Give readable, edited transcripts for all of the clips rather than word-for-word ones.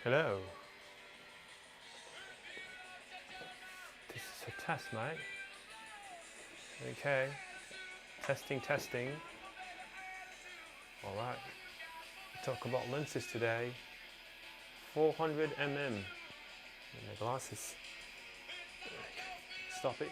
Hello. This is a test, mate. Okay. Testing. Alright. Talk about lenses today. 400 mm. And my glasses. Stop it.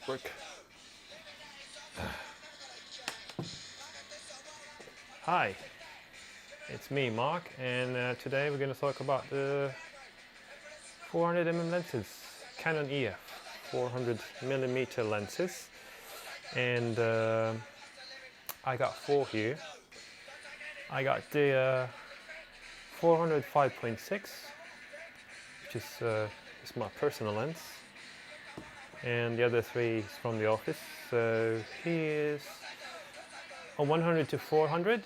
Work. Hi, it's me, Mark, and today we're going to talk about the 400 mm lenses, Canon EF 400 mm lenses, and I got four here. I got the 400 5.6, which is my personal lens, and the other three is from the office. So here's a 100 to 400,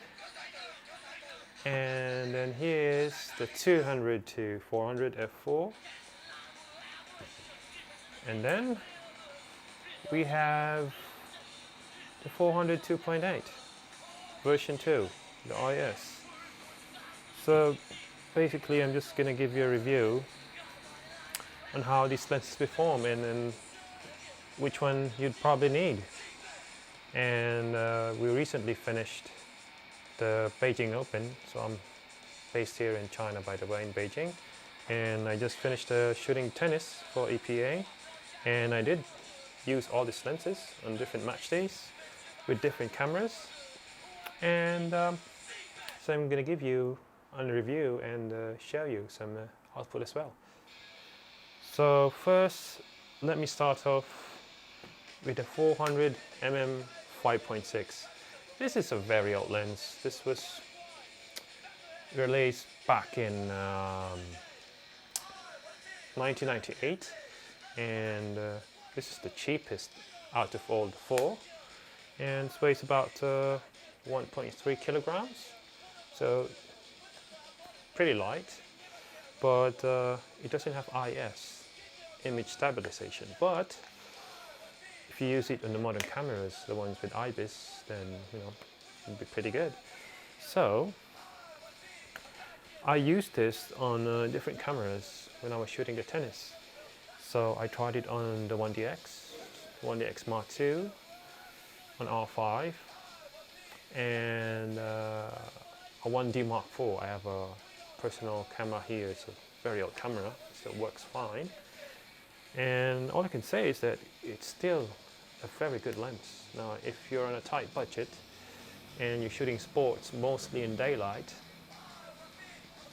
and then here's the 200 to 400 f4, and then we have the 400 2.8 version 2, the IS. So basically I'm just going to give you a review on how these lenses perform and which one you'd probably need. And we recently finished the Beijing Open, so I'm based here in China, by the way, in Beijing, and I just finished shooting tennis for EPA, and I did use all these lenses on different match days with different cameras, and so I'm going to give you a review and show you some output as well. So first, let me start off with the 400 mm 5.6. This is a very old lens. This was released back in 1998, and this is the cheapest out of all the four, and it weighs about 1.3 kilograms, so pretty light, but it doesn't have IS, image stabilization. But if you use it on the modern cameras, the ones with IBIS, then it'll be pretty good. So I used this on different cameras when I was shooting the tennis. So I tried it on the 1DX Mark II, on R5, and a 1D Mark IV. I have a personal camera here. It's a very old camera, so it works fine. And all I can say is that it's still a very good lens. Now, if you're on a tight budget and you're shooting sports mostly in daylight,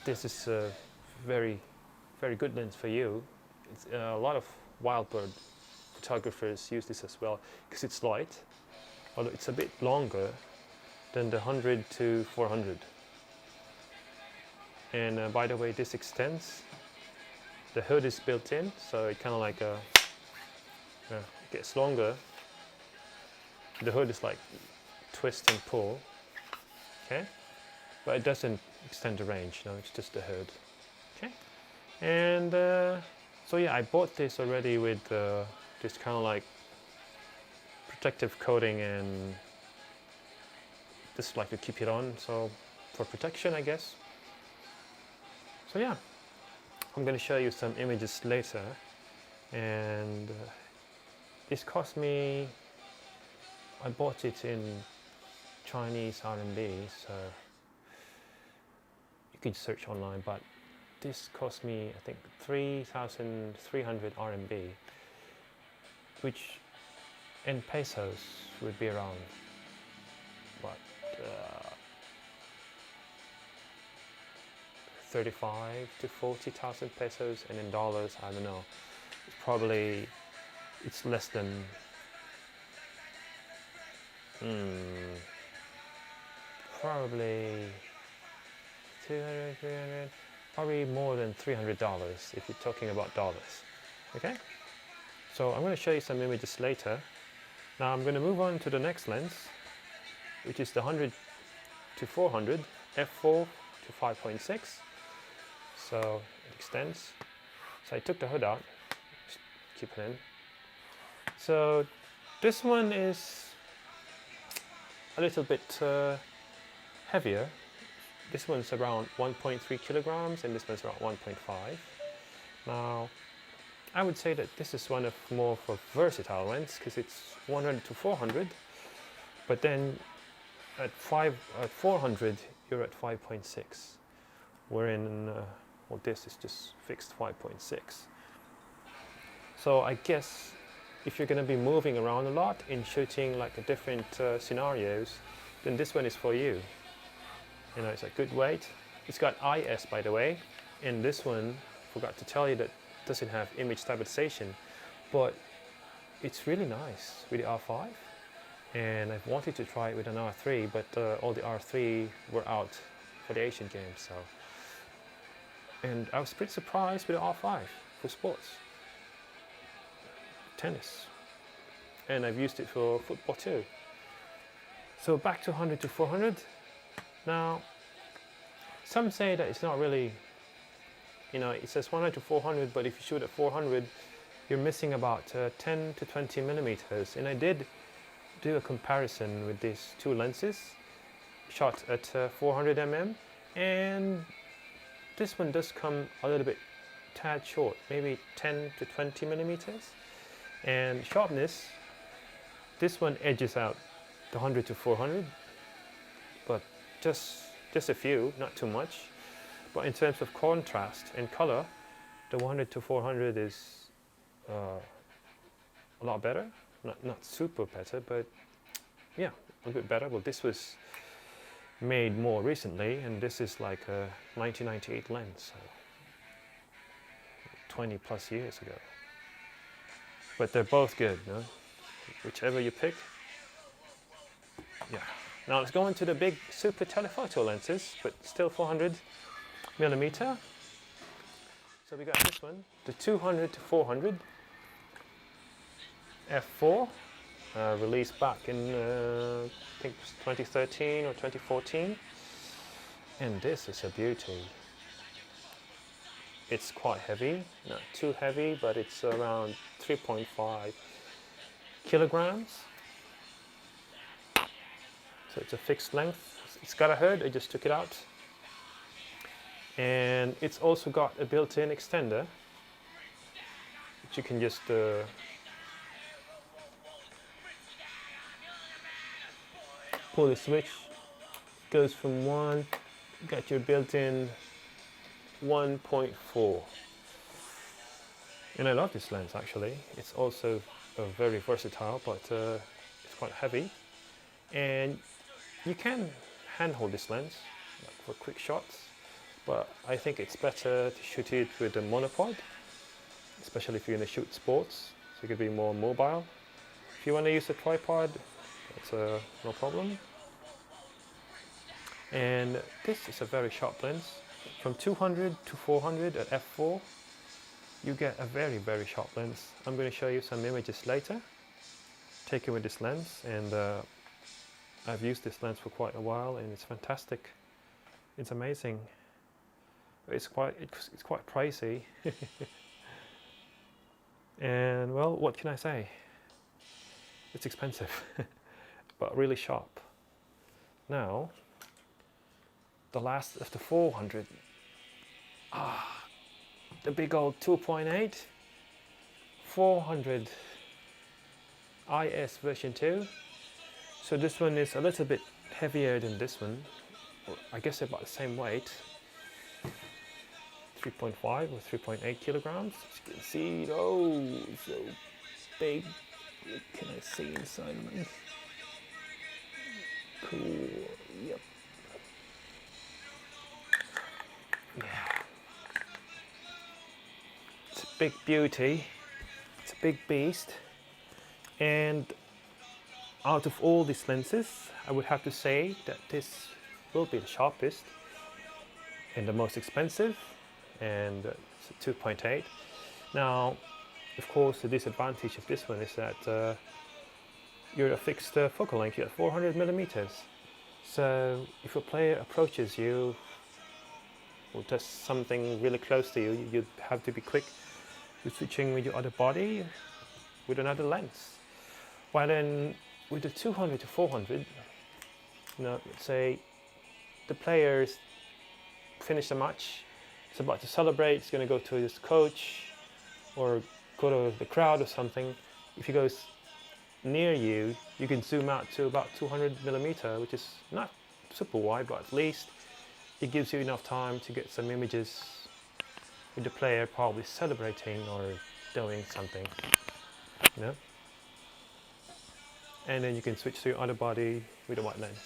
this is a very, very good lens for you. It's, a lot of wildbird photographers use this as well because it's light, although it's a bit longer than the 100 to 400. And by the way, this extends. The hood is built in, so it kind of like gets longer. The hood is like twist and pull, okay? But it doesn't extend the range, no, it's just the hood, okay? And so yeah, I bought this already with this kind of like protective coating, and just like to keep it on, so for protection, I guess. So yeah, I'm going to show you some images later, and this cost me, I bought it in Chinese RMB, so you could search online, but this cost me, I think, 3,300 RMB, which in pesos would be around, what, 35 to 40,000 pesos, and in dollars, I don't know, it's less than probably 200, 300, probably more than $300 if you're talking about dollars. Okay, so I'm going to show you some images later. Now I'm going to move on to the next lens, which is the 100 to 400 f4 to 5.6. So it extends. So I took the hood out, just keep it in. So this one is a little bit heavier. This one's around 1.3 kilograms and this one's around 1.5. Now, I would say that this is one of more of a versatile lens because it's 100 to 400, but then at 400 you're at 5.6, wherein well, this is just fixed 5.6. So I guess if you're going to be moving around a lot in shooting like a different scenarios, then this one is for you. You know, it's a good weight. It's got IS, by the way, and this one, forgot to tell you, that doesn't have image stabilization, but it's really nice with the R5, and I've wanted to try it with an R3, but all the R3 were out for the Asian Games, so. And I was pretty surprised with the R5 for sports, tennis, and I've used it for football too. So back to 100 to 400. Now, some say that it's not really, you know, it says 100 to 400, but if you shoot at 400, you're missing about 10 to 20 millimeters. And I did do a comparison with these two lenses, shot at 400 mm, and this one does come a little bit tad short, maybe 10 to 20 millimeters. And sharpness, this one edges out the 100 to 400, but just a few, not too much. But in terms of contrast and color, the 100 to 400 is a lot better. Not super better, but yeah, a bit better. Well, this was made more recently, and this is like a 1998 lens, so 20 plus years ago. But they're both good, no? Whichever you pick. Yeah. Now let's go into the big super telephoto lenses, but still 400 millimeter. So we got this one, the 200 to 400 f4, released back in I think it was 2013 or 2014, and this is a beauty. It's quite heavy, not too heavy, but it's around 3.5 kilograms. So it's a fixed length. It's got a hood, I just took it out. And it's also got a built-in extender, which you can just pull the switch, goes from 1, got your built-in 1.4. And I love this lens actually. It's also very versatile, but it's quite heavy. And you can handhold this lens like for quick shots, but I think it's better to shoot it with a monopod, especially if you're going to shoot sports, so you could be more mobile. If you want to use a tripod, that's no problem. And this is a very sharp lens. From 200 to 400 at f4, you get a very, very sharp lens. I'm going to show you some images later taken with this lens, and I've used this lens for quite a while, and it's fantastic. It's amazing. It's quite pricey. And well, what can I say? It's expensive, but really sharp. Now, the last of the 400. The big old 2.8 400 IS version 2. So this one is a little bit heavier than this one. I guess about the same weight. 3.5 or 3.8 kilograms. As you can see, oh, so big. What can I see inside of it? Cool. Yep. Yeah. It's a big beauty. It's a big beast. And out of all these lenses, I would have to say that this will be the sharpest and the most expensive, and it's a 2.8. Now, of course, the disadvantage of this one is that you're a fixed focal length, you're at 400 millimeters. So if a player approaches you or does something really close to you, you'd have to be quick with switching with your other body with another lens. While then with the 200 to 400, let's say the players finish the match, it's about to celebrate, it's going to go to his coach or go to the crowd or something. If he goes near you, you can zoom out to about 200mm, which is not super wide, but at least it gives you enough time to get some images with the player probably celebrating or doing something, you know. And then you can switch to your other body with a wide lens.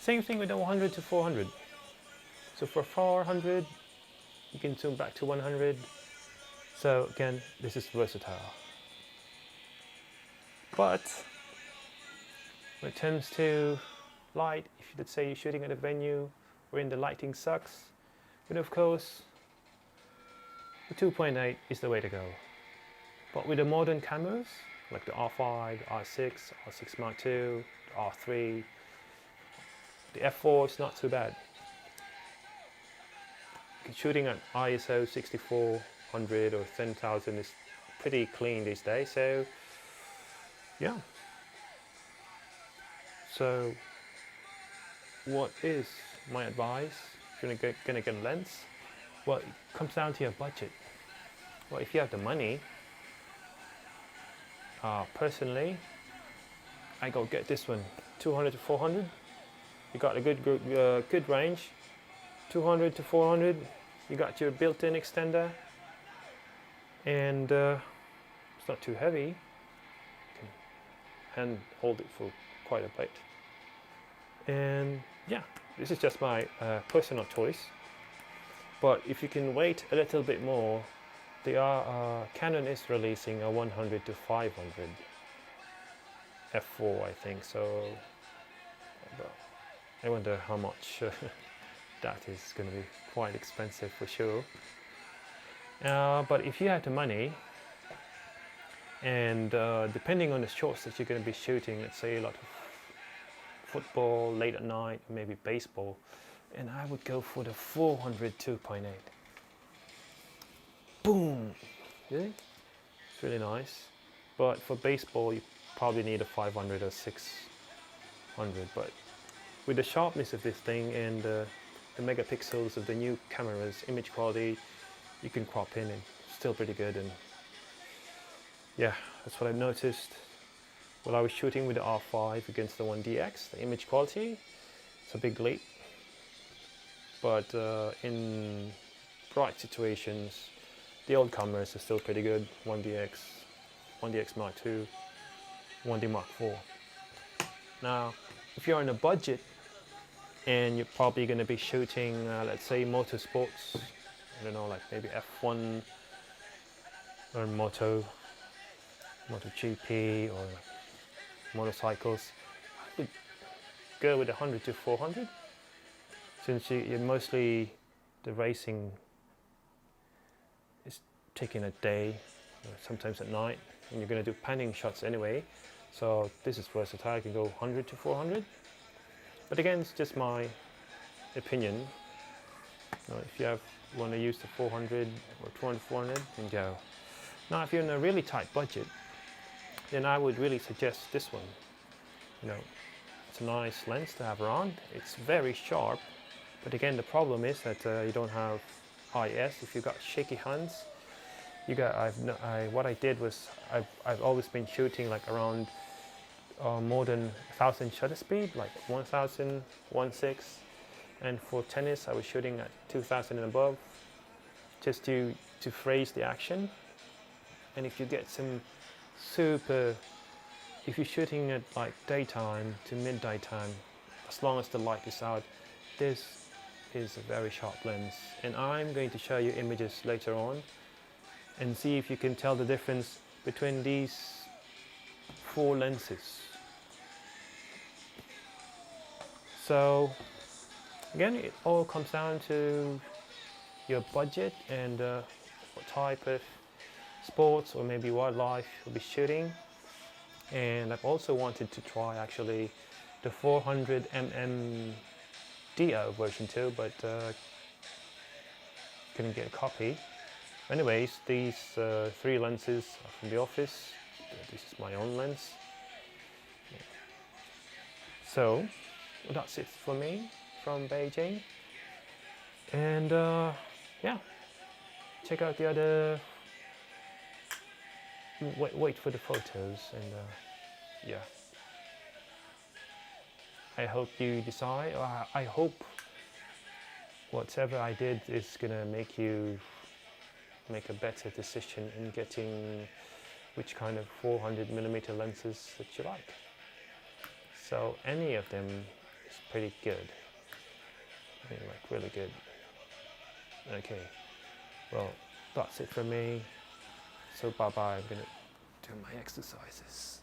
Same thing with the 100 to 400. So for 400, you can zoom back to 100. So again, this is versatile. But when it comes to light, if let's say you're shooting at a venue wherein the lighting sucks, then of course the 2.8 is the way to go. But with the modern cameras, like the R5, R6, R6 Mark II, the R3, the F4 is not too bad. Shooting at ISO 6400 or 10,000 is pretty clean these days, so yeah. So what is my advice if you're gonna get a lens? Well, it comes down to your budget. Well, if you have the money, personally, I go get this one, 200 to 400. You got a good range. 200 to 400. You got your built-in extender, and it's not too heavy. You can hand hold it for quite a bit. And yeah, this is just my personal choice. But if you can wait a little bit more, Canon is releasing a 100 to 500 f4, I think. So I wonder how much that is going to be quite expensive for sure. But if you have the money, and depending on the shots that you're going to be shooting, let's say a lot of football late at night, maybe baseball, and I would go for the 400 2.8. Boom! Really? It's really nice. But for baseball, you probably need a 500 or 600. But with the sharpness of this thing and the megapixels of the new camera's image quality, you can crop in and still pretty good. And yeah, that's what I noticed while I was shooting with the R5 against the 1DX. The image quality, it's a big leap. But in bright situations, the old cameras are still pretty good. 1DX, 1DX Mark II, 1D Mark IV. Now, if you're on a budget and you're probably going to be shooting, let's say, motorsports, I don't know, like maybe F1 or MotoGP or motorcycles, I would go with 100 to 400. Since you're mostly the racing is taking a day, sometimes at night, and you're going to do panning shots anyway. So this is versatile. You can go 100 to 400. But again, it's just my opinion. If you want to use the 400 or 200, 400, then go. Now, if you're in a really tight budget, then I would really suggest this one. It's a nice lens to have around. It's very sharp. But again, the problem is that you don't have IS. If you've got shaky hands, what I did was I've always been shooting like around more than 1,000 shutter speed, like 1,000, 1.6, and for tennis I was shooting at 2,000 and above, just to phrase the action. And if you get some if you're shooting at like daytime to midday time, as long as the light is out, this is a very sharp lens. And I'm going to show you images later on and see if you can tell the difference between these 4 lenses. So again, it all comes down to your budget and what type of sports or maybe wildlife you'll be shooting. And I've also wanted to try actually the 400mm DO version 2, but couldn't get a copy. Anyways, these 3 lenses are from the office. This is my own lens. So that's it for me from Beijing. And yeah, check out the other. Wait for the photos, and yeah. I hope you decide. Or I hope whatever I did is gonna make you make a better decision in getting which kind of 400mm lenses that you like. So any of them is pretty good. I mean, like really good. Okay, well, that's it for me. So bye bye. I'm gonna do my exercises.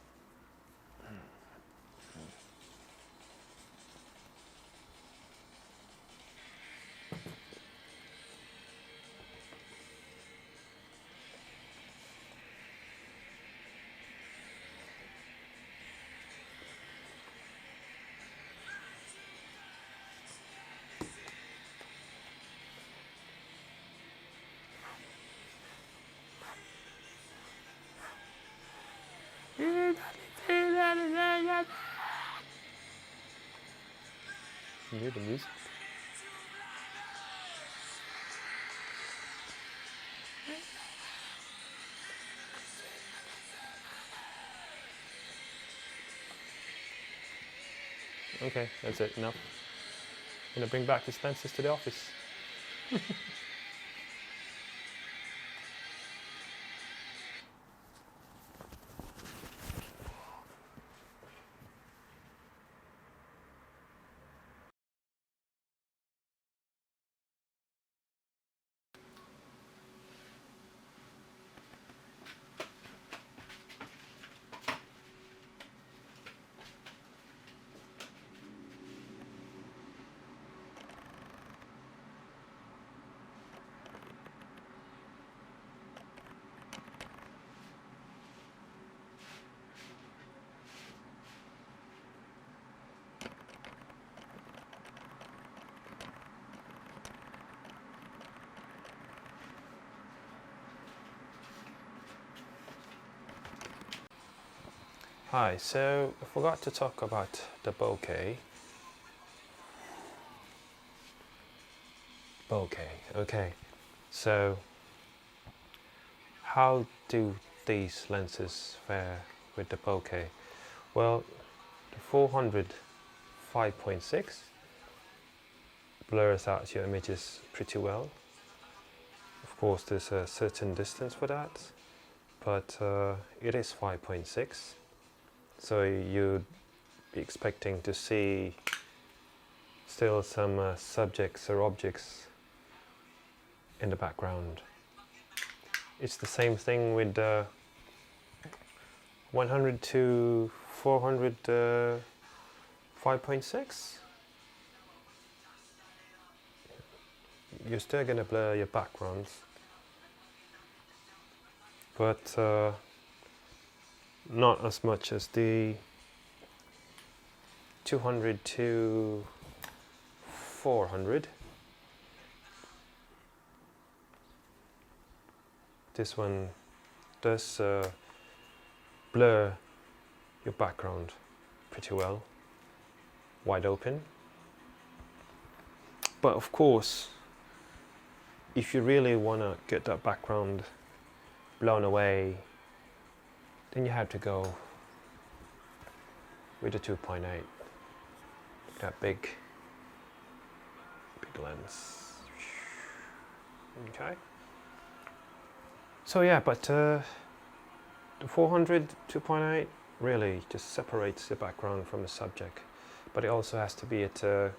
You hear the music? Okay, that's it, enough. I'm gonna bring back the lenses to the office. Hi, so I forgot to talk about the bokeh. Okay. So, how do these lenses fare with the bokeh? Well, the 400 5.6 blurs out your images pretty well. Of course, there's a certain distance for that, but it is 5.6. So you'd be expecting to see still some subjects or objects in the background. It's the same thing with 100 to 400 5.6. You're still going to blur your backgrounds, but not as much as the 200 to 400. This one does blur your background pretty well, wide open. But of course, if you really want to get that background blown away, then you have to go with the 2.8, that big lens. Okay. So yeah, but the 400 2.8 really just separates the background from the subject, but it also has to be at a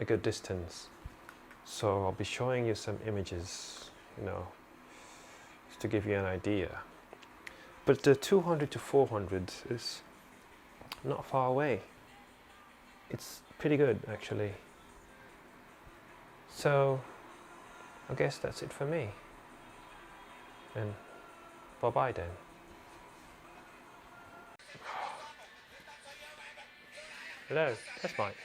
good distance. So I'll be showing you some images, just to give you an idea. But the 200 to 400 is not far away. It's pretty good, actually. So I guess that's it for me. And bye-bye then. Hello, that's Mike.